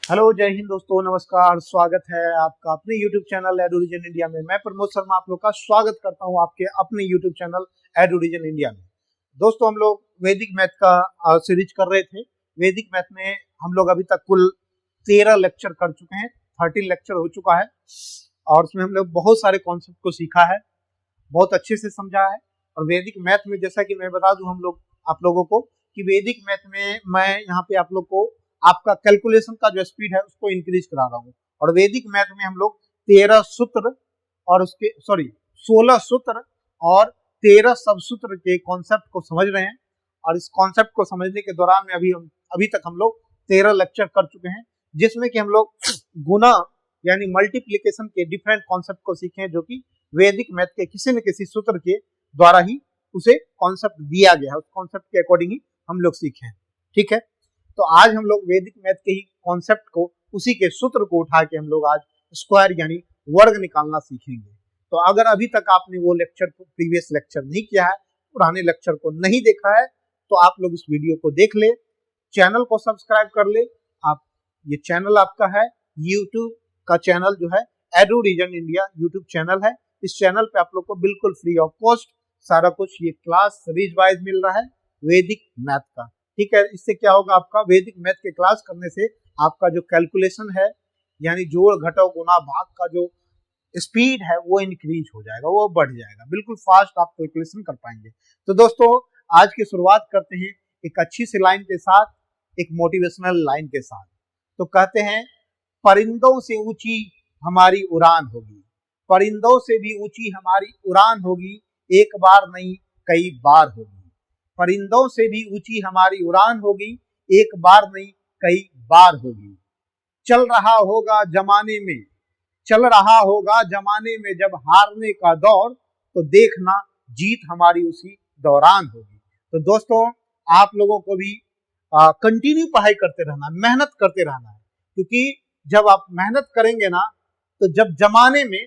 Hello, जय हिंद दोस्तों, नमस्कार। स्वागत है आपका अपने YouTube चैनल एडुविजन इंडिया में। मैं प्रमोद शर्मा आप लोग का स्वागत करता हूं आपके अपने YouTube चैनल एडुविजन इंडिया में। दोस्तों, हम लोग वैदिक मैथ का सीरीज कर रहे थे। वैदिक मैथ में हम लोग अभी तक कुल 13 लेक्चर कर चुके हैं। 13 लेक्चर हो चुका है और उसमें हम लोग बहुत सारे कॉन्सेप्ट को सीखा है, बहुत अच्छे से समझा है। और वैदिक मैथ में जैसा कि मैं बता दूं आप लोगों को कि वैदिक मैथ में मैं यहाँ पे आप लोग को आपका कैलकुलेशन का जो स्पीड है उसको इंक्रीज करा रहा हूँ। और वैदिक मैथ में हम लोग 13 सूत्र और उसके 16 सूत्र और 13 सब सूत्र के कॉन्सेप्ट को समझ रहे हैं। और इस कॉन्सेप्ट को समझने के दौरान में अभी तक हम लोग 13 लेक्चर कर चुके हैं, जिसमें कि हम लोग गुना यानी मल्टीप्लीकेशन के डिफरेंट कॉन्सेप्ट को सीखे हैं, जो कि वैदिक मैथ के किसी न किसी सूत्र के द्वारा ही उसे कॉन्सेप्ट दिया गया है। उस कॉन्सेप्ट के अकॉर्डिंग ही हम लोग सीखे हैं। ठीक है, तो आज हम लोग वैदिक मैथ के ही कॉन्सेप्ट को, उसी के सूत्र को उठा के हम लोग आज स्क्वायर यानी वर्ग निकालना सीखेंगे। तो अगर अभी तक आपने वो लेक्चर प्रीवियस लेक्चर नहीं किया है, पुराने लेक्चर को नहीं देखा है, तो आप लोग इस वीडियो को देख ले, चैनल को सब्सक्राइब कर ले। आप ये चैनल आपका है, यूट्यूब का चैनल जो है एडुविजन इंडिया यूट्यूब चैनल है। इस चैनल पे आप लोग को बिल्कुल फ्री ऑफ कॉस्ट सारा कुछ ये क्लास सीरीज वाइज मिल रहा है वैदिक मैथ का। ठीक है, इससे क्या होगा, आपका वैदिक मैथ के क्लास करने से आपका जो कैलकुलेशन है यानी जोड़ घटाव गुना भाग का जो स्पीड है वो इंक्रीज हो जाएगा, वो बढ़ जाएगा, बिल्कुल फास्ट आप कैलकुलेशन कर पाएंगे। तो दोस्तों, आज की शुरुआत करते हैं एक अच्छी सी लाइन के साथ, एक मोटिवेशनल लाइन के साथ। तो कहते हैं, परिंदों से ऊंची हमारी उड़ान होगी, परिंदों से भी ऊंची हमारी उड़ान होगी, एक बार नहीं कई बार होगी। परिंदों से भी ऊंची हमारी उड़ान होगी, एक बार नहीं कई बार होगी। चल रहा होगा जमाने में, चल रहा होगा जमाने में जब हारने का दौर, तो देखना जीत हमारी उसी दौरान होगी। तो दोस्तों, आप लोगों को भी कंटिन्यू पढ़ाई करते रहना, मेहनत करते रहना है, क्योंकि जब आप मेहनत करेंगे ना, तो जब जमाने में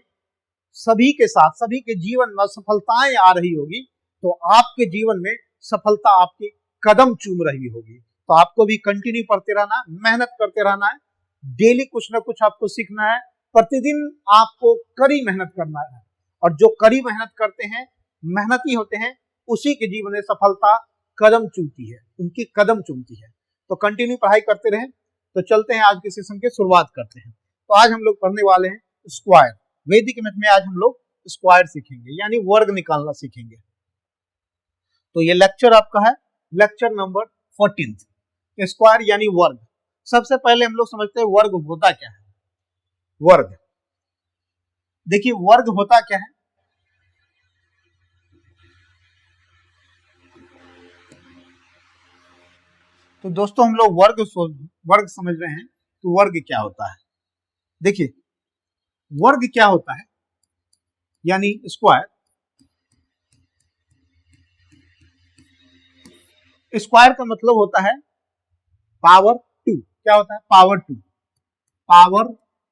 सभी के साथ, सभी के जीवन में सफलताएं आ रही होगी, तो आपके जीवन में सफलता आपके कदम चूम रही होगी। तो आपको भी कंटिन्यू पढ़ते रहना, मेहनत करते रहना है, डेली कुछ ना कुछ आपको सीखना है, प्रतिदिन आपको कड़ी मेहनत करना है। और जो कड़ी मेहनत करते हैं, मेहनती होते हैं, उसी के जीवन में सफलता कदम चूमती है, उनकी कदम चूमती है। तो कंटिन्यू पढ़ाई करते रहें। तो चलते हैं, आज के सेशन की शुरुआत करते हैं। तो आज हम लोग पढ़ने वाले हैं स्क्वायर। वैदिक मैथ में आज हम लोग स्क्वायर सीखेंगे यानी वर्ग निकालना सीखेंगे। तो ये लेक्चर आपका है लेक्चर नंबर 14, स्क्वायर यानी वर्ग। सबसे पहले हम लोग समझते हैं वर्ग होता क्या है। वर्ग, देखिए वर्ग होता क्या है। तो दोस्तों, हम लोग वर्ग समझ रहे हैं, तो वर्ग क्या होता है। देखिए वर्ग क्या होता है यानी स्क्वायर। स्क्वायर का मतलब होता है पावर 2। क्या होता है? पावर 2। पावर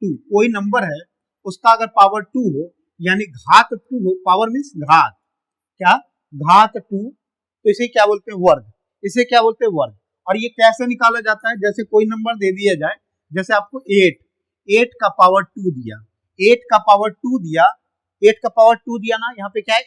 2 कोई नंबर है, उसका अगर पावर 2 हो यानी घात 2 हो, पावर मीन्स घात, क्या घात 2, तो इसे क्या बोलते हैं? वर्ग। इसे क्या बोलते हैं? वर्ग। और ये कैसे निकाला जाता है? जैसे कोई नंबर दे दिया जाए, जैसे आपको 8 का पावर 2 दिया, 8 का पावर 2 दिया, 8 का पावर 2 दिया ना, यहाँ पे क्या है?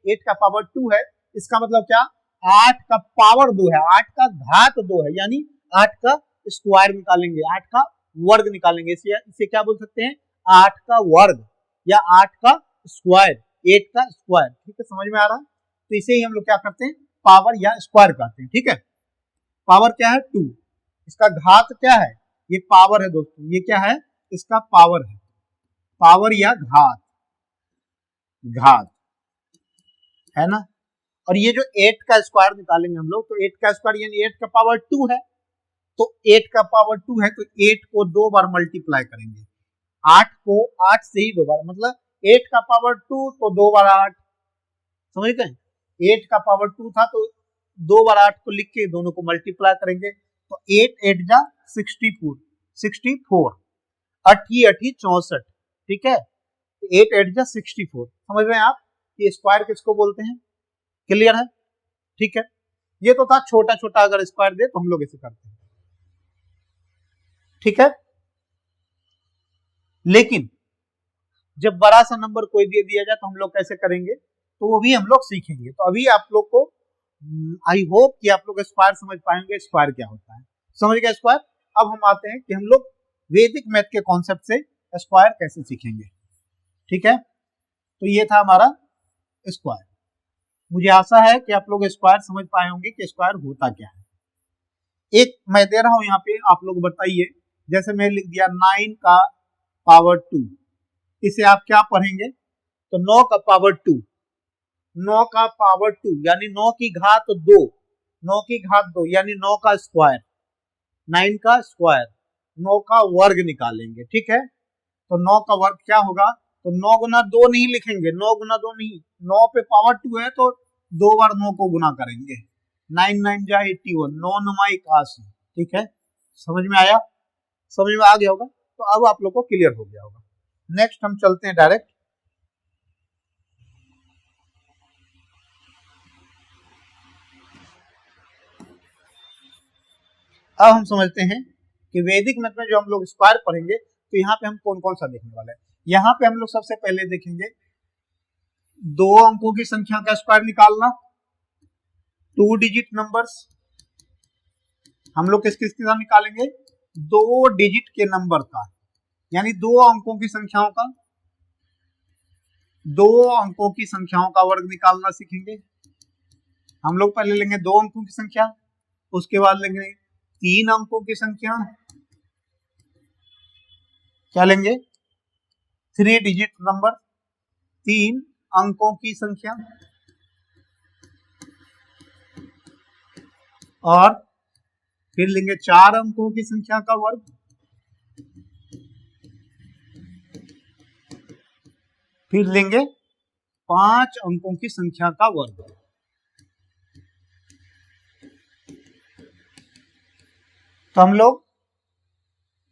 8 का पावर 2 है, इसका मतलब क्या? 8 का पावर 2 है, 8 का घात 2 है, यानी 8 का स्क्वायर निकालेंगे, 8 का वर्ग निकालेंगे। इसे क्या बोल सकते हैं? 8 का वर्ग या 8 का स्क्वायर, 8 का स्क्वायर। ठीक है, समझ में आ रहा है? तो इसे ही हम लोग क्या करते हैं? पावर या स्क्वायर कहते हैं। ठीक है, पावर क्या है? 2। इसका घात क्या है? ये पावर है दोस्तों, ये क्या है? इसका पावर है, पावर या घात, घात है ना। और ये जो 8 का स्क्वायर निकालेंगे हम लोग, तो 8 का स्क्वायर यानी 8 का पावर 2 है, तो 8 का पावर 2 है, तो 8 को 2 बार मल्टीप्लाई करेंगे, 8 को 8 से ही 2 बार, मतलब 8 का पावर 2 तो 2 बार 8, समझ गए? 8 का पावर 2 था, तो 2 बार 8 को लिख के दोनों को मल्टीप्लाई करेंगे, तो 8 8 जा 64, 64, 8 8 64। ठीक है, 8 8 जा 64। समझ रहे हैं आप कि स्क्वायर किसको बोलते हैं? क्लियर है? ठीक है, ये तो था छोटा छोटा, अगर स्क्वायर दे तो हम लोग इसे करते हैं। ठीक है, लेकिन जब बड़ा सा नंबर कोई दे दिया जाए तो हम लोग कैसे करेंगे, तो वो भी हम लोग सीखेंगे। तो अभी आप लोग को आई होप कि आप लोग स्क्वायर समझ पाएंगे, स्क्वायर क्या होता है, समझ गए स्क्वायर। अब हम आते हैं कि हम लोग वैदिक मैथ के कॉन्सेप्ट से स्क्वायर कैसे सीखेंगे। ठीक है, तो ये था हमारा स्क्वायर। मुझे आशा है कि आप लोग स्क्वायर समझ पाए होंगे कि स्क्वायर होता क्या है। एक मैं दे रहा हूं यहाँ पे, आप लोग बताइए। जैसे मैं लिख दिया 9 का पावर 2, इसे आप क्या पढ़ेंगे, तो 9 का पावर 2, 9 का पावर 2 यानी 9 की घात 2, 9 की घात 2 यानी 9 का स्क्वायर, 9 का स्क्वायर, 9 का वर्ग निकालेंगे। ठीक है, तो 9 का वर्ग क्या होगा, तो 9 गुना 2 नहीं लिखेंगे, 9 गुना 2 नहीं, 9 पे पावर 2 है तो 2 बार 9 को गुना करेंगे, 9 9 जा 81, 9 9 81। ठीक है, समझ में आया, समझ में आ गया होगा। तो अब आप लोग को क्लियर हो गया होगा। नेक्स्ट हम चलते हैं डायरेक्ट, अब हम समझते हैं कि वैदिक मैथ में जो हम लोग स्क्वायर पढ़ेंगे तो यहाँ पे हम कौन कौन सा देखने वाले हैं। यहाँ पे हम लोग सबसे पहले देखेंगे 2 अंकों की संख्या का स्क्वायर निकालना, 2 डिजिट नंबर्स। हम लोग किस किस का निकालेंगे, 2 डिजिट के नंबर का, यानी 2 अंकों की संख्याओं का, 2 अंकों की संख्याओं का वर्ग निकालना सीखेंगे। हम लोग पहले लेंगे 2 अंकों की संख्या, उसके बाद लेंगे 3 अंकों की संख्या, क्या लेंगे, 3 डिजिट नंबर, 3 अंकों की संख्या, और फिर लेंगे 4 अंकों की संख्या का वर्ग, फिर लेंगे 5 अंकों की संख्या का वर्ग। तो हम लोग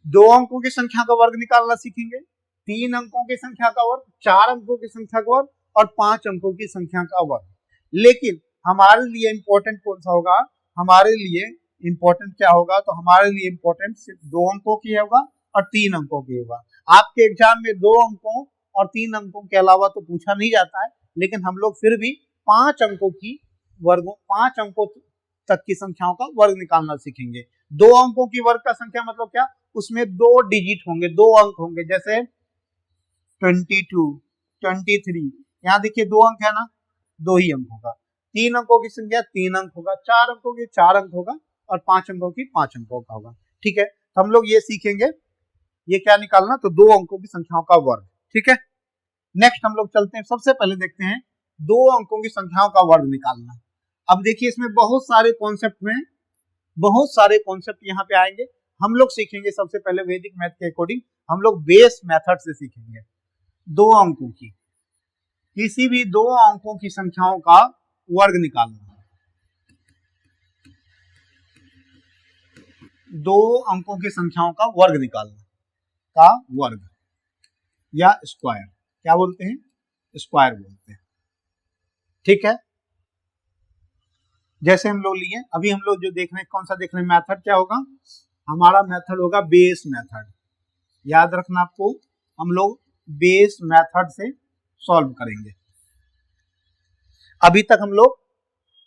2 अंकों की संख्या का वर्ग निकालना सीखेंगे, 3 अंकों की संख्या का वर्ग, 4 अंकों की संख्या का वर्ग और 5 अंकों की संख्या का वर्ग। लेकिन हमारे लिए इंपॉर्टेंट कौन सा होगा, हमारे लिए इंपॉर्टेंट क्या होगा, तो हमारे लिए इंपॉर्टेंट सिर्फ 2 अंकों की होगा और 3 अंकों की होगा। आपके एग्जाम में 2 अंकों और 3 अंकों के अलावा तो पूछा नहीं जाता है, लेकिन हम लोग फिर भी 5 अंकों की वर्गों, 5 अंकों तक की संख्याओं का वर्ग निकालना सीखेंगे। 2 अंकों की वर्ग का संख्या मतलब क्या, उसमें 2 डिजिट होंगे, 2 अंक होंगे, जैसे 22, 23। यहाँ देखिए 2 अंक है ना, 2 ही अंक होगा। 3 अंकों की संख्या 3 अंक होगा, 4 अंकों की 4 अंक होगा और 5 अंकों की 5 अंकों का होगा। ठीक है, तो हम लोग ये सीखेंगे, ये क्या निकालना, तो 2 अंकों की संख्याओं का वर्ग। ठीक है, नेक्स्ट हम लोग चलते हैं, सबसे पहले देखते हैं 2 अंकों की संख्याओं का वर्ग निकालना। अब देखिए इसमें बहुत सारे कॉन्सेप्ट में, बहुत सारे कॉन्सेप्ट यहाँ पे आएंगे। हम लोग सीखेंगे सबसे पहले वैदिक मैथ के अकॉर्डिंग हम लोग बेस मेथड से सीखेंगे। 2 अंकों की, किसी भी 2 अंकों की संख्याओं का वर्ग निकालना, 2 अंकों की संख्याओं का वर्ग निकालना, का वर्ग या स्क्वायर, क्या बोलते हैं, स्क्वायर बोलते हैं। ठीक है, जैसे हम लोग लिए, अभी हम लोग जो देख रहे हैं, कौन सा देख रहे हैं, मेथड क्या होगा, हमारा मेथड होगा बेस मेथड। याद रखना आपको, हम लोग बेस मेथड से सॉल्व करेंगे। अभी तक हम लोग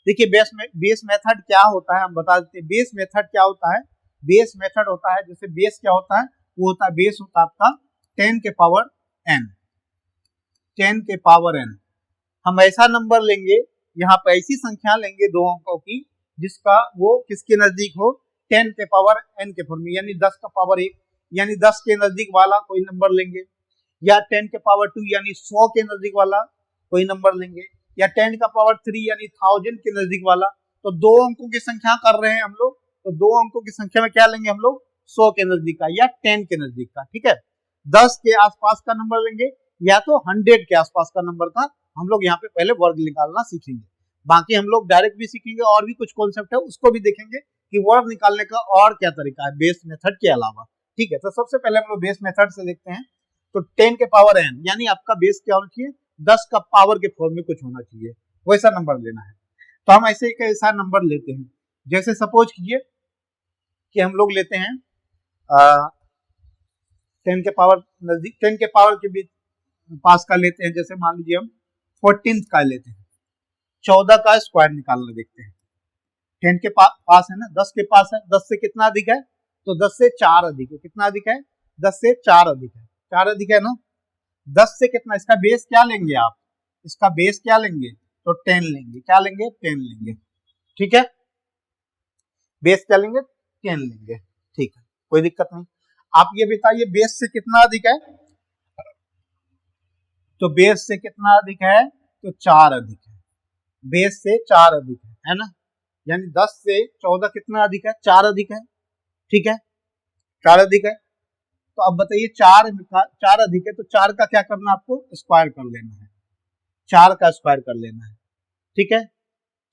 देखिए बेस मेथड क्या होता है हम बता देते हैं। बेस मेथड क्या होता है, बेस मेथड होता है, जैसे बेस क्या होता है, वो होता है, बेस होता है आपका 10 के पावर n, 10 के पावर n। हम ऐसा नंबर लेंगे, यहाँ पे ऐसी संख्या लेंगे 2 अंकों की जिसका वो किसके नजदीक हो, 10 के पावर n के फॉर्म में, यानी 10 का पावर 1, यानी 10 के नजदीक वाला कोई नंबर लेंगे, या 10 के पावर 2 यानी 100 के नजदीक वाला कोई नंबर लेंगे, या 10 का पावर 3 यानी 1000 के नजदीक वाला। तो 2 अंकों की संख्या कर रहे हैं हम लोग, तो 2 अंकों की संख्या में क्या लेंगे हम लोग, 100 के नजदीक का या 10 के नजदीक का। ठीक है, 10 के आसपास का नंबर लेंगे या तो 100 के आसपास का नंबर का। हम लोग यहाँ पे पहले वर्ग निकालना सीखेंगे, बाकी हम लोग डायरेक्ट भी सीखेंगे और भी कुछ कॉन्सेप्ट है उसको भी देखेंगे कि वर्ग निकालने का और क्या तरीका है बेस मेथड के अलावा। ठीक है, तो सबसे पहले हम लोग बेस मेथड से देखते हैं। तो 10 के पावर n यानी आपका बेस क्या होना चाहिए, 10 का पावर के फॉर्म में कुछ होना चाहिए, वैसा नंबर लेना है। तो हम ऐसे एक ऐसा नंबर लेते हैं, जैसे सपोज कीजिए कि हम लोग लेते हैं 10 के पावर नजदीक 10 के पावर के भी पास का लेते हैं, जैसे मान लीजिए हम 14 का लेते हैं, 14 का स्क्वायर निकालना देखते हैं। 10 के पास है ना, 10 के पास है, 10 से कितना अधिक है, तो 10 से 4 अधिक है। कितना अधिक है, 10 से 4 अधिक है, 4 अधिक है ना। 10 से कितना, इसका बेस क्या लेंगे आप, इसका बेस क्या लेंगे, तो 10 लेंगे। क्या लेंगे, 10 लेंगे, ठीक है। बेस क्या लेंगे, 10 लेंगे, ठीक है, कोई दिक्कत नहीं। आप ये बताइए बेस से कितना अधिक है, तो बेस से कितना अधिक है, तो 4 अधिक है, बेस से 4 अधिक है ना। यानी 10 से 14 कितना अधिक है, 4 अधिक है, ठीक है, 4 अधिक है। तो अब बताइए 4 अधिक है, तो 4 का क्या करना है आपको, स्क्वायर कर लेना है, 4 का स्क्वायर कर लेना है, ठीक है,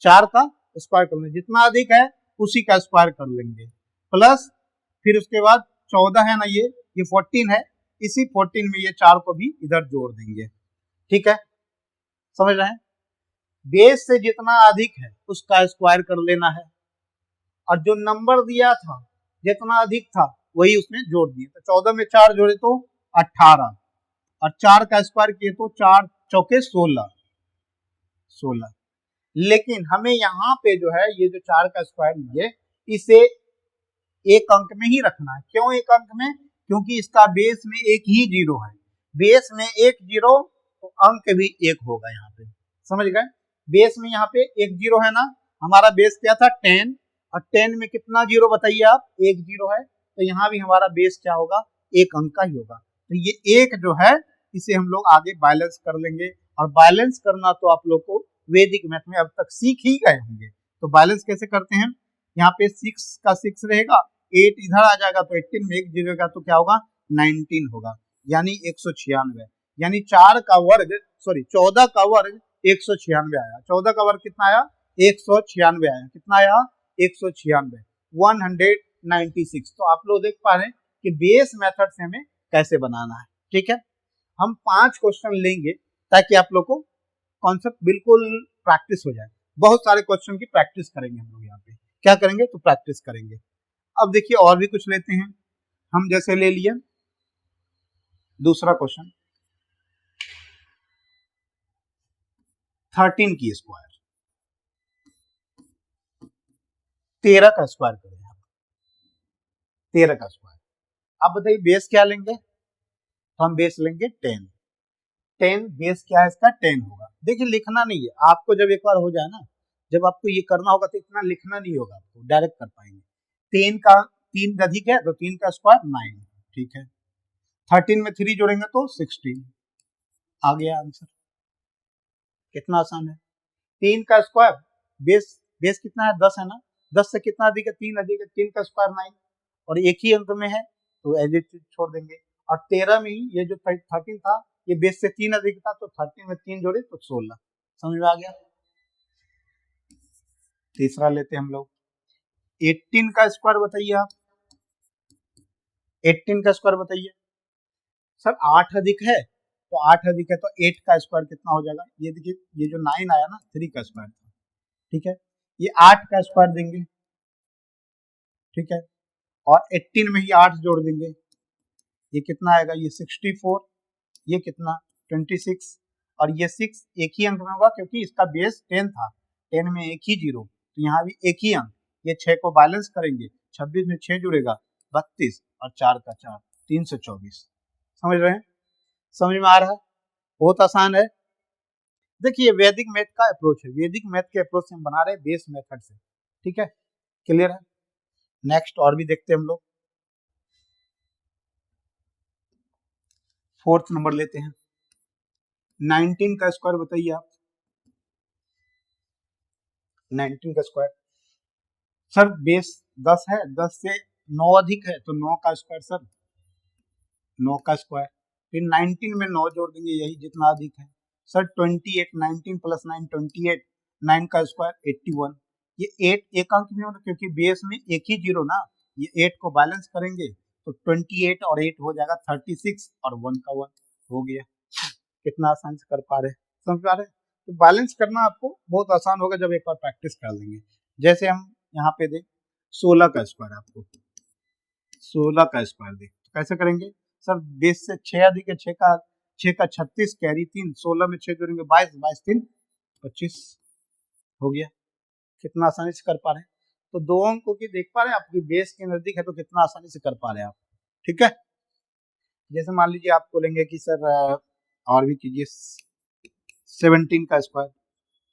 4 का स्क्वायर कर लेना, जितना अधिक है उसी का स्क्वायर कर लेंगे, प्लस फिर उसके बाद 14 है ना, ये 14 है, इसी 14 में ये 4 को भी इधर जोड़ देंगे, ठीक है, समझ रहे हैं। बेस से जितना अधिक है उसका स्क्वायर कर लेना है, और जो नंबर दिया था जितना अधिक था वही उसमें जोड़ दिए। तो 14 में 4 जोड़े तो 18, और 4 का स्क्वायर किए तो 4 चौके 16। लेकिन हमें यहाँ पे जो है ये जो 4 का स्क्वायर लिए इसे एक अंक में ही रखना है। क्यों एक अंक में, क्योंकि इसका बेस में एक ही जीरो है, बेस में एक जीरो तो अंक भी एक होगा यहाँ पे, समझ गए। बेस में यहाँ पे एक जीरो है ना, हमारा बेस क्या था 10, और 10 में कितना जीरो बताइए आप, एक जीरो है, तो यहाँ भी हमारा बेस क्या होगा, एक अंक का ही होगा। तो ये एक जो है इसे हम लोग आगे बैलेंस कर लेंगे, और बैलेंस करना तो आप लोग को वैदिक मैथ में अब तक सीख ही गए होंगे। तो बैलेंस कैसे करते हैं, यहाँ पे 6 का 6 रहेगा, 8 इधर आ जाएगा तो 18 में एक जीरो का तो क्या होगा 19 होगा, यानी 196, यानी 4 का वर्ग, सॉरी 14 का वर्ग 196 आया। 14 का वर्ग कितना आया, 196 आया। कितना आया, 196, 196। तो आप लोग देख पा रहे हैं कि बेस मेथड से हमें कैसे बनाना है, ठीक है। हम 5 क्वेश्चन लेंगे ताकि आप लोग को कॉन्सेप्ट बिल्कुल प्रैक्टिस हो जाए। बहुत सारे क्वेश्चन की प्रैक्टिस करेंगे हम लोग, यहाँ पे क्या करेंगे, तो प्रैक्टिस करेंगे। अब देखिए और भी कुछ लेते हैं हम, जैसे ले लिए दूसरा क्वेश्चन 13 की स्क्वायर, 13 का स्क्वायर करें आप, 13 का स्क्वायर। आप बताइए बेस क्या लेंगे, तो हम बेस लेंगे 10, 10 बेस क्या है इसका 10 होगा। देखिए लिखना नहीं है आपको, जब एक बार हो जाए ना, जब आपको ये करना होगा तो इतना लिखना नहीं होगा, आपको डायरेक्ट कर पाएंगे। 3 का 3 अधिक है तो 3 का स्क्वायर 9, ठीक है। 13 में 3 जोड़ेंगे तो 16, आ गया आंसर। कितना आसान है। 3 का स्क्वायर, बेस कितना है 10 है ना, 10 से कितना अधिक है 3 अधिक है, 3 का स्क्वायर 9, और एक ही अंक में है तो एज इट इज छोड़ देंगे। और 13 में ही ये जो 13 था ये बेस से 3 अधिक था, तो 13 में 3 जोड़े तो 16। समझ में आ गया। तीसरा लेते हैं हम लोग 18 का स्क्वायर बताइए आप, 18 का स्क्वायर बताइए। सर 8 अधिक है, तो 8 अधिक है तो 8 का स्क्वायर कितना हो जाएगा, ये देखिए ये जो 9 आया ना 3 का स्क्वायर था, ठीक है, ये 8 का स्क्वायर देंगे, ठीक है, और 18 में ही 8 जोड़ देंगे, ये कितना आएगा, ये 64, ये कितना 26, और ये 6 एक ही अंक में होगा क्योंकि इसका बेस 10 था, 10 में एक ही जीरो, तो यहाँ भी एक ही अंक, ये 6 को बैलेंस करेंगे, 26 में 6 जुड़ेगा 32, और 4 का 4 324। समझ रहे हैं, समझ में आ रहा है, बहुत आसान है। देखिए वैदिक मैथ का अप्रोच है, वैदिक मैथ के अप्रोच से हम बना रहे हैं बेस मेथड से, ठीक है, क्लियर है। नेक्स्ट और भी देखते हैं हम लोग, 4th नंबर लेते हैं 19 का स्क्वायर बताइए आप, 19 का स्क्वायर। सर बेस 10 है, 10 से 9 अधिक है तो 9 का स्क्वायर सर, 9 का स्क्वायर, फिर 19 में 9 जोड़ देंगे यही जितना अधिक है सर 28, 19 प्लस 9 28, 9 का स्क्वायर 81। ये 8 एक अंक में होगा क्योंकि बेस में एक ही जीरो ना, ये 8 को बैलेंस करेंगे तो 28 और 8 हो जाएगा 36, और 1 का 1 हो गया। कितना आसान से कर पा रहे, समझ पा रहे। तो बैलेंस करना आपको बहुत आसान होगा जब एक बार प्रैक्टिस कर लेंगे। जैसे हम यहाँ पे देख 16 का स्क्वायर, आपको 16 का स्क्वायर देख तो कैसे करेंगे, सर बेस से 6 अधिक है, 6 का 36, कैरी 3, 16 में 6 जोड़ेंगे 22, 22 3 25 हो गया। कितना आसानी से कर पा रहे हैं। तो दो अंकों की देख पा रहे हैं, आपकी बेस के नजदीक है तो कितना आसानी से कर पा रहे हैं आप। ठीक है, जैसे मान लीजिए आप बोलेंगे कि सर और भी कीजिए 17 का स्क्वायर,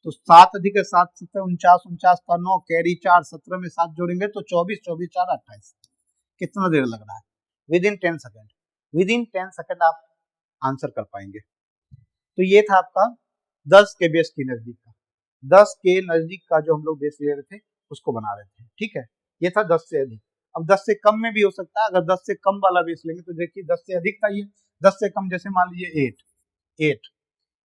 तो 7 अधिक है 7, 7 49, 49 का 9, कैरी 4, 17 में 7 जोड़ेंगे तो 24, 24 4 28। कितना देर लग रहा है? With in 10 second. With in 10 second आप आंसर कर पाएंगे। तो ये था आपका 10 के बेस के नजदीक का, 10 के नजदीक का जो हम लोग बेस ले रहे थे उसको बना रहे थे। ठीक है, ये था 10 से अधिक। अब 10 से कम में भी हो सकता है, अगर 10 से कम वाला बेस लेंगे तो देखिए 10 से अधिक था ये, 10 से कम जैसे मान लीजिए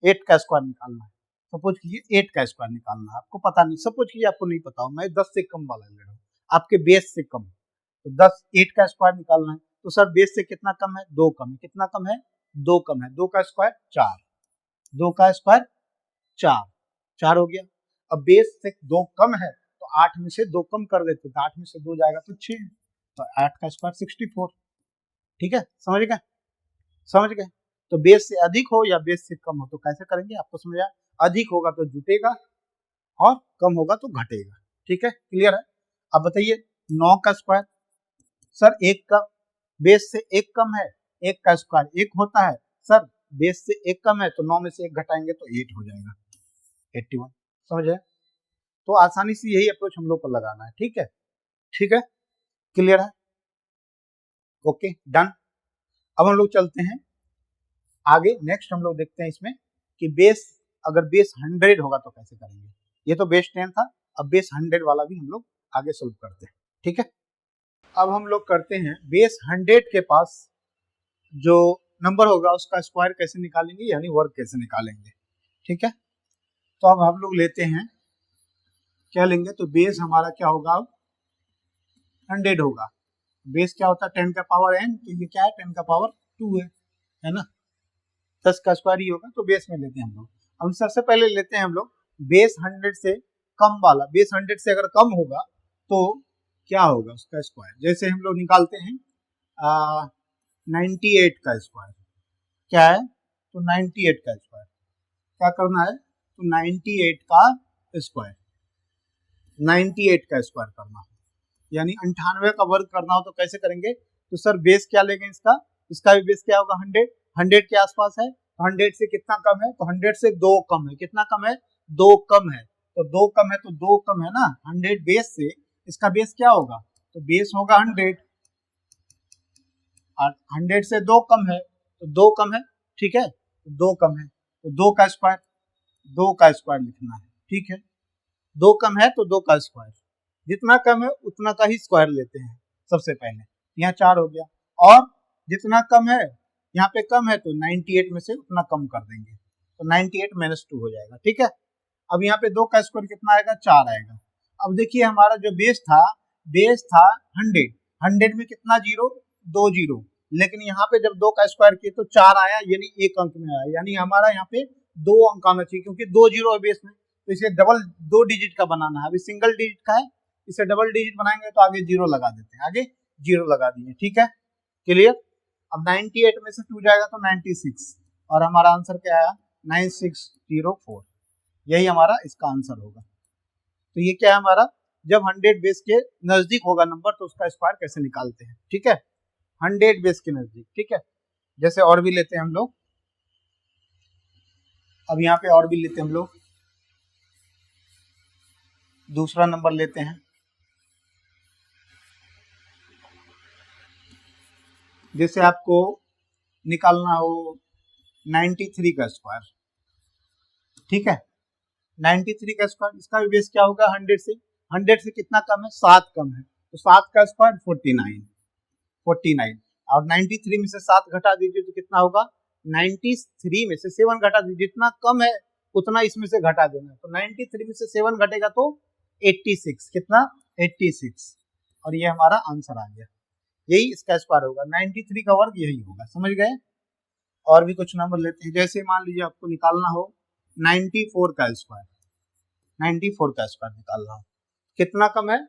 8 का स्क्वायर निकालना है। सपोज कीजिए 8 का स्क्वायर निकालना है, आपको पता नहीं, सपोज कीजिए आपको नहीं पता हो, मैं 10 से कम वाला ले रहा हूँ, आपके बेस से कम, तो 8 का स्क्वायर निकालना है। तो सर बेस से कितना कम है? 2 कम है। कितना कम है? 2 कम है। 2 का स्क्वायर 4, 2 का स्क्वायर 4, 4 हो गया। अब बेस से 2 कम है तो 8 में से 2 कम कर देते, तो 8 में से 2 जाएगा तो 6, तो 8 का स्क्वायर 64। ठीक है, समझ गए? समझ गए? तो बेस से अधिक हो या बेस से कम हो तो कैसे करेंगे, आपको समझ आया? अधिक होगा तो जुटेगा और कम होगा तो घटेगा। ठीक है, क्लियर है? अब बताइए 9 का स्क्वायर, सर 1 का बेस से 1 कम है, 1 का स्क्वायर 1 होता है, सर बेस से 1 कम है तो 9 में से 1 घटाएंगे तो 8 हो जाएगा, 81। समझ आए? तो आसानी से यही अप्रोच हम लोग को लगाना है। ठीक है, ठीक है, क्लियर है? Okay, done. अब हम लोग चलते हैं आगे। नेक्स्ट हम लोग देखते हैं इसमें कि बेस, अगर बेस 100 होगा तो कैसे करेंगे। ये तो बेस 10 था, अब बेस 100 वाला भी हम लोग आगे सोल्व करते हैं। ठीक है, अब हम लोग करते हैं बेस 100 के पास जो नंबर होगा उसका स्क्वायर कैसे निकालेंगे, यानी वर्ग कैसे निकालेंगे। ठीक है, तो अब हम लोग लेते हैं, क्या लेंगे, तो बेस हमारा क्या होगा, 100 होगा। बेस क्या होता है? 10 का पावर n, तो ये क्या है? 10 का पावर 2 है ना, 10 का स्क्वायर ही होगा, तो बेस में लेते हैं हम लोग। अब सबसे पहले लेते हैं हम लोग बेस 100 से कम वाला। बेस 100 से अगर कम होगा तो क्या होगा उसका स्क्वायर। जैसे हम लोग निकालते हैं 98 का स्क्वायर, क्या है, तो 98 का स्क्वायर क्या करना है, तो 98 का स्क्वायर, 98 का स्क्वायर करना है, यानी 98 का वर्ग करना हो तो कैसे करेंगे। तो सर बेस क्या लेंगे इसका, इसका भी बेस क्या होगा 100, 100 के आसपास है, तो 100 से कितना कम है, तो 100 से 2 कम है। कितना कम है? 2 कम है, तो 2 कम है तो 2 कम है ना, 100 बेस से, इसका बेस क्या होगा, तो बेस होगा 100 और 100 से 2 कम है तो 2 कम है। ठीक है, तो 2 कम है तो 2 का स्क्वायर, 2 का स्क्वायर लिखना है। ठीक है, 2 कम है तो 2 का स्क्वायर, जितना कम है उतना का ही स्क्वायर लेते हैं सबसे पहले। यहाँ 4 हो गया, और जितना कम है, यहाँ पे कम है तो 98 में से उतना कम कर देंगे, तो 98 माइनस 2 हो जाएगा। ठीक है, अब यहाँ पे 2 का स्क्वायर कितना आएगा, 4 आएगा। अब देखिए हमारा जो बेस था 100, 100 में कितना जीरो, 2 जीरो, लेकिन यहाँ पे जब 2 का स्क्वायर किए तो 4 आया, यानी 1 अंक में आया, यानी हमारा यहाँ पे 2 अंक आना चाहिए, क्योंकि 2 जीरो है बेस में, तो इसे डबल 2 डिजिट का बनाना है। अभी सिंगल डिजिट का है, इसे डबल डिजिट बनाएंगे तो आगे जीरो लगा देते हैं, आगे जीरो लगा दिए। ठीक है, क्लियर? अब 98 में से 2 जाएगा तो 96, और हमारा आंसर क्या आया, 9604। यही हमारा इसका आंसर होगा। तो ये क्या है हमारा, जब 100 बेस के नजदीक होगा नंबर तो उसका स्क्वायर कैसे निकालते हैं। ठीक है, 100 बेस के नजदीक। ठीक है, जैसे और भी लेते हैं हम लोग, अब यहाँ पे और भी लेते हैं हम लोग, दूसरा नंबर लेते हैं। जैसे आपको निकालना हो 93 का स्क्वायर। ठीक है, 93 का स्क्वायर, इसका भी बेस क्या होगा 100 से, 100 से कितना कम है, 7 कम है, तो 7 का स्क्वायर 49, और 93 में से 7 घटा दीजिए तो कितना होगा, 93 में से 7 घटा दीजिए, जितना कम है उतना इसमें से घटा देना, तो 93 में से 7 घटेगा तो 86, कितना, 86, और ये हमारा आंसर आ गया। यही इसका स्क्वायर होगा, 93 का वर्ग यही होगा। समझ गए? और भी कुछ नंबर लेते हैं, जैसे मान लीजिए आपको निकालना हो 94 का स्क्वायर, 94 का स्क्वायर निकालना हो, कितना कम है,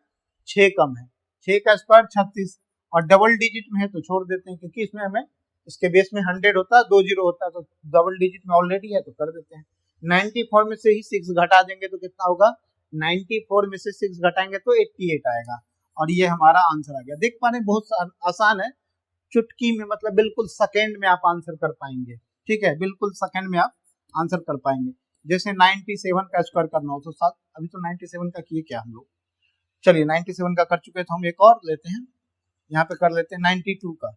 6 कम है, 6 का स्क्वायर 36, और डबल डिजिट में है तो छोड़ देते हैं, क्योंकि इसमें हमें इसके बेस में 100 होता है, 2 जीरो होता है, तो डबल डिजिट में ऑलरेडी है तो कर देते हैं। 94 में से ही 6 घटा देंगे तो कितना होगा, 94 में से 6 घटाएंगे तो 88 आएगा, और ये हमारा आंसर आ गया। देख पा रहे हैं, बहुत आसान है, चुटकी में मतलब बिल्कुल सेकेंड में आप आंसर कर पाएंगे। ठीक है, बिल्कुल सेकेंड में आप आंसर कर पाएंगे। जैसे 97 का स्क्वायर करना हो तो साथ, अभी तो 97 का किए क्या हम लोग, चलिए 97 का कर चुके हैं तो हम एक और लेते हैं, यहाँ पे कर लेते हैं 92 का।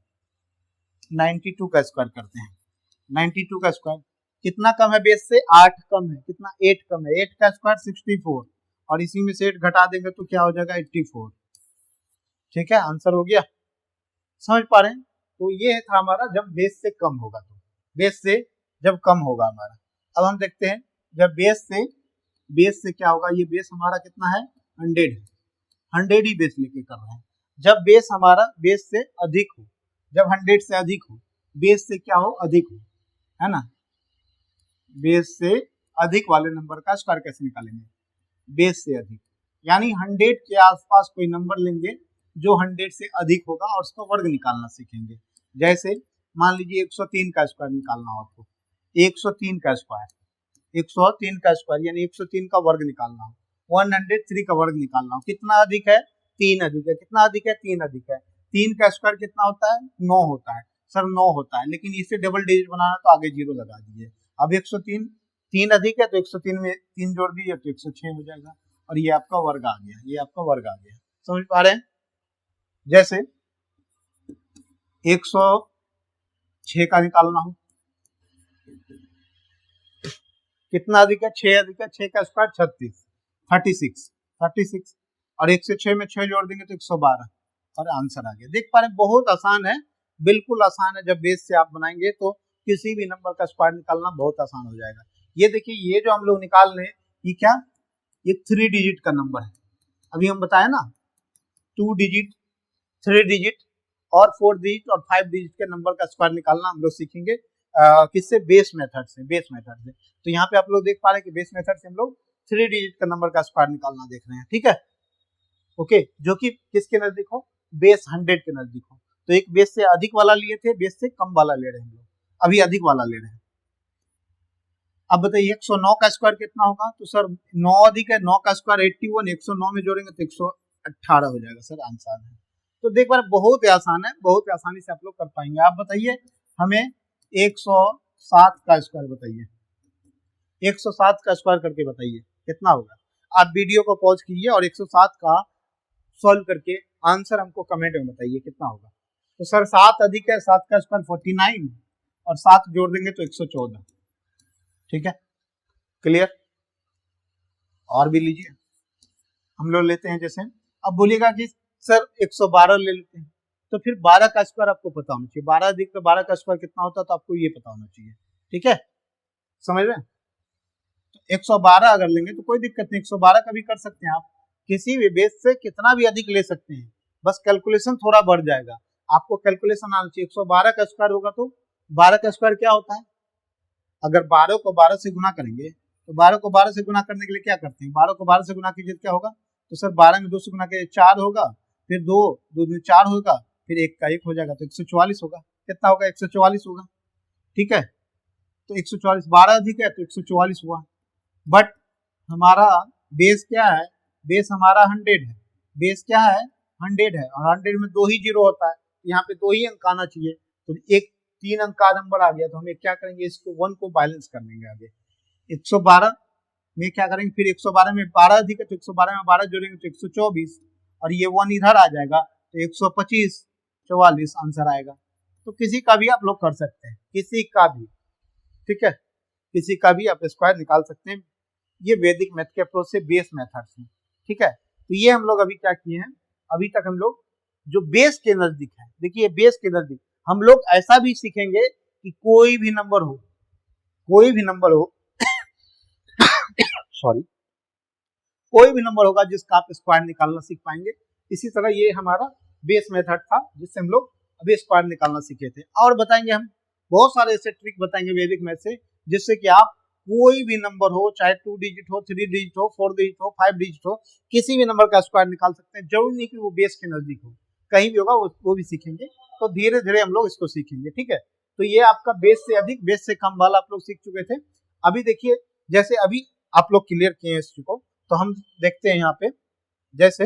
92 का स्क्वायर करते हैं। 92 का स्क्वायर कितना कम है बेस से, 8 कम है, कितना 8 कम है, 8 का स्क्वायर 64, और इसी में से 8 घटा देंगे तो क्या हो जाएगा 84। ठीक है, आंसर हो गया, समझ पा रहे हैं। तो ये था हमारा जब बेस से कम होगा, तो बेस से जब कम होगा हमारा। अब हम देखते हैं जब बेस से क्या होगा, ये बेस हमारा कितना है 100 है, 100 ही बेस लेके कर रहे हैं। जब बेस हमारा बेस से अधिक हो, जब 100 से अधिक हो, बेस से क्या हो अधिक हो, है ना, बेस से अधिक वाले नंबर का स्क्वायर कैसे निकालेंगे, बेस से अधिक, यानी 100 के आसपास कोई नंबर लेंगे जो 100 से अधिक होगा और उसका वर्ग निकालना सीखेंगे। जैसे मान लीजिए 103 का स्क्वायर निकालना हो आपको, 103 का स्क्वायर, 103 का स्क्वायर यानी 103 का वर्ग निकालना हो, 103 का वर्ग निकालना हो, कितना अधिक है 3 अधिक है, कितना अधिक है 3 अधिक है, 3 का स्क्वायर कितना होता है 9 होता है, सर 9 होता है, लेकिन इसे डबल डिजिट बनाना तो आगे जीरो लगा दीजिए। अब 103 3 अधिक है तो 103 में 3 जोड़ दीजिए तो 106 हो जाएगा, और ये आपका वर्ग आ गया, ये आपका वर्ग आ गया, समझ पा रहे हैं। जैसे 106 का निकालना हो, कितना अधिक है 6 अधिक है, 6 का स्क्वायर 36 और 1 से 6 में 6 जोड़ देंगे तो 112, और आंसर आ गया। देख पा रहे हैं, बहुत आसान है, बिल्कुल आसान है। जब बेस से आप बनाएंगे तो किसी भी नंबर का स्क्वायर निकालना बहुत आसान हो जाएगा। ये देखिए, ये जो हम लोग निकाल रहे हैं ये क्या, ये 3 डिजिट का नंबर है। अभी हम बताए ना 2 डिजिट, 3 डिजिट और 4 डिजिट और 5 डिजिट के नंबर का स्क्वायर निकालना हम लोग सीखेंगे किससे, बेस मेथड से, बेस मेथड से। तो यहाँ पे आप लोग देख पा रहे हैं कि बेस मेथड से हम लोग 3 डिजिट का नंबर का स्क्वायर निकालना देख रहे हैं। ठीक है, ओके, जो कि किसके नजदीक हो, बेस 100 के नजदीक हो। तो एक बेस से अधिक वाला लिए थे, बेस से कम वाला ले रहे हैं हम लोग, अभी अधिक वाला ले रहे हैं। अब बताइए 109 का स्क्वायर कितना होगा, तो सर 9 अधिक है, 9 का स्क्वायर 81, 109 में जोड़ेंगे तो 118 हो जाएगा, सर आंसर है। तो देख बार बहुत आसान है, बहुत आसानी से आप लोग कर पाएंगे। आप बताइए हमें 107 का स्क्वायर बताइए, 107 का स्क्वायर करके बताइए कितना होगा। आप वीडियो को पॉज कीजिए और 107 का सॉल्व करके आंसर हमको कमेंट में बताइए कितना होगा। तो सर 7 अधिक है, 7 का स्क्वायर 49 और 7 जोड़ देंगे तो 114। ठीक है, क्लियर। और भी लीजिए, हम लोग लेते हैं जैसे, अब बोलिएगा कि सर 112 ले लेते हैं, तो फिर 12 का स्क्वायर आपको पता होना चाहिए, 12 अधिक तो 12 का स्क्वायर कितना होता है तो आपको ये पता होना चाहिए। ठीक है, समझ रहे हैं। तो 112 अगर लेंगे तो कोई दिक्कत नहीं, 112 का भी कर सकते हैं आप, किसी भी बेस से कितना भी अधिक ले सकते हैं, बस कैलकुलेशन थोड़ा बढ़ जाएगा, आपको कैलकुलेशन आना चाहिए। 112 का स्क्वायर होगा तो 12 का स्क्वायर क्या होता है, अगर 12 को 12 से गुना करेंगे तो 12 को 12 से गुना करने के लिए क्या करते हैं, 12 को 12 से गुना कीजिए क्या होगा, तो सर 12 में 2 से गुना कीजिए 4 होगा, फिर 2 में 4 होगा, फिर 1 का 1 हो जाएगा तो 144 होगा, कितना होगा 144 होगा। ठीक है, तो 144, 12 अधिक है तो 144 हुआ, बट हमारा बेस क्या है, बेस हमारा 100 है, बेस क्या है 100 है, और 100 में 2 ही जीरो होता है, यहाँ पे 2 ही अंक आना चाहिए, तो एक 3 अंक का नंबर आ गया, तो हम क्या करेंगे, इसको 1 को बैलेंस कर लेंगे आगे। 112 में क्या करेंगे, फिर 112 में 12 अधिक है तो 112 में 12 जोड़ेंगे तो 124, और ये 1 इधर आ जाएगा तो 125, 44 आंसर आएगा। तो किसी का भी आप लोग कर सकते हैं, किसी का भी, ठीक है, किसी का भी आप स्क्वायर निकाल सकते हैं, ये वैदिक मैथ के अप्रोच से, बेस मेथड से। ठीक है, तो ये हम लोग अभी क्या किए हैं, अभी तक हम लोग जो बेस के नजदीक है, देखिए बेस के नजदीक हम लोग ऐसा भी सीखेंगे कि कोई भी नंबर हो, कोई भी नंबर हो सॉरी, कोई भी नंबर होगा जिसका आप स्क्वायर निकालना सीख पाएंगे। इसी तरह ये हमारा बेस मेथड था जिससे हम लोग अभी स्क्वायर निकालना सीखे थे। और बताएंगे हम बहुत सारे ऐसे ट्रिक बताएंगे वैदिक मैथ से, जिससे कि आप कोई भी नंबर हो, चाहे 2 डिजिट हो, 3 डिजिट हो, 4 डिजिट हो, 5 डिजिट हो, किसी भी नंबर का स्क्वायर निकाल सकते हैं। जरूरी नहीं कि वो बेस के नजदीक हो, कहीं भी होगा वो भी सीखेंगे। तो धीरे धीरे हम लोग इसको सीखेंगे। ठीक है, तो ये आपका बेस से अधिक बेस से कम वाला आप लोग सीख चुके थे। अभी देखिए, जैसे अभी आप लोग क्लियर किए हैं इसको, तो हम देखते हैं यहाँ पे, जैसे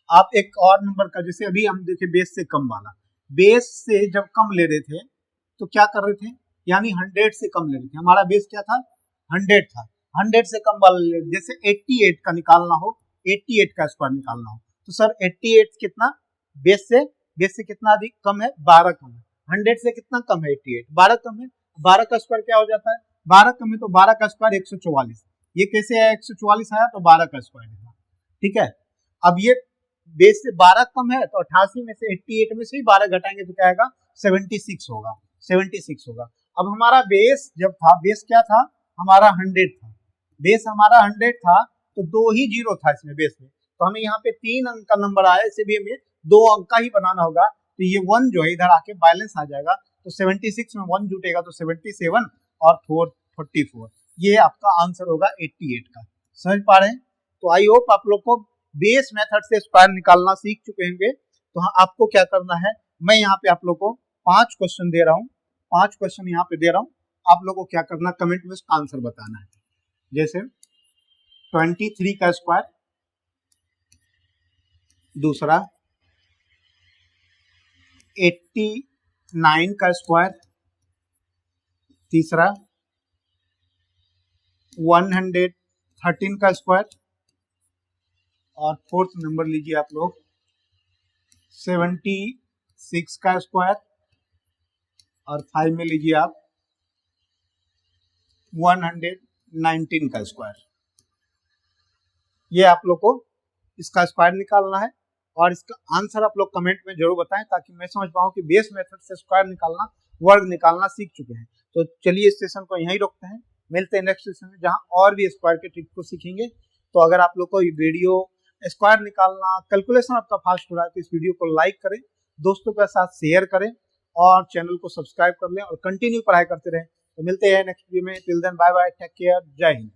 आप एक और नंबर का, जैसे अभी हम देखे बेस से कम वाला, बेस से जब कम ले रहे थे तो क्या कर रहे थे, यानी 100 से कम ले रहे थे। हमारा बेस क्या था, 100 था, 100 से कम वाला ले, जैसे 88 का निकालना हो, 88 का स्क्वायर निकालना हो, तो सर 88 कितना, बेस से कितना अधिक कम है, 12 कम है। 100 से कितना कम है, 88, 12 कम है, 12 का स्क्वायर क्या हो जाता है, 12 कम है तो 12 का स्क्वायर 144। ये कैसे आया, 144 आया तो 12 का स्क्वायर है, ठीक है। अब ये बेस से 12 कम है तो 88 में से 88 में से ही 12 घटाएंगे तो क्या आएगा, 76 होगा, 76 होगा। अब हमारा बेस जब था, बेस क्या था हमारा, 100 था, बेस हमारा 100 था, तो 2 ही जीरो था इसमें बेस में, तो हमें यहाँ पे 3 अंक का नंबर आया, इसे भी हमें 2 अंक का ही बनाना होगा, तो ये 1 जो है इधर आके बैलेंस आ जाएगा, तो 76 में 1 जुटेगा तो 77 और 4 44, ये आपका आंसर होगा 88 का। समझ पा रहे हैं? तो आई होप आप लोग को बेस मेथड से स्क्वायर निकालना सीख चुके होंगे। तो हाँ, आपको क्या करना है, मैं यहाँ पे आप लोग को 5 क्वेश्चन दे रहा हूँ, 5 क्वेश्चन यहाँ पे दे रहा हूँ, आप लोग को क्या करना, कमेंट में उसका आंसर बताना है। जैसे 23 का स्क्वायर, दूसरा 89 का स्क्वायर, तीसरा 113 का स्क्वायर, और फोर्थ नंबर लीजिए आप लोग 76 का स्क्वायर, और 5 में लीजिए आप 119 का स्क्वायर। ये आप लोग को इसका स्क्वायर निकालना है, और इसका आंसर आप लोग कमेंट में जरूर बताएं, ताकि मैं समझ पाऊँ कि बेस मेथड से स्क्वायर निकालना, वर्ग निकालना सीख चुके हैं। तो चलिए इस सेशन को यहीं रोकते हैं, मिलते हैं नेक्स्ट सेशन में, जहां और भी स्क्वायर के ट्रिक को सीखेंगे। तो अगर आप लोग को ये वीडियो स्क्वायर निकालना, कैलकुलेशन आपका फास्ट हो रहा है, तो इस वीडियो को लाइक करें, दोस्तों के साथ शेयर करें, और चैनल को सब्सक्राइब कर लें, और कंटिन्यू पढ़ाई करते रहें। तो मिलते हैं नेक्स्ट वीडियो में, till then bye bye, take care, जय हिंद।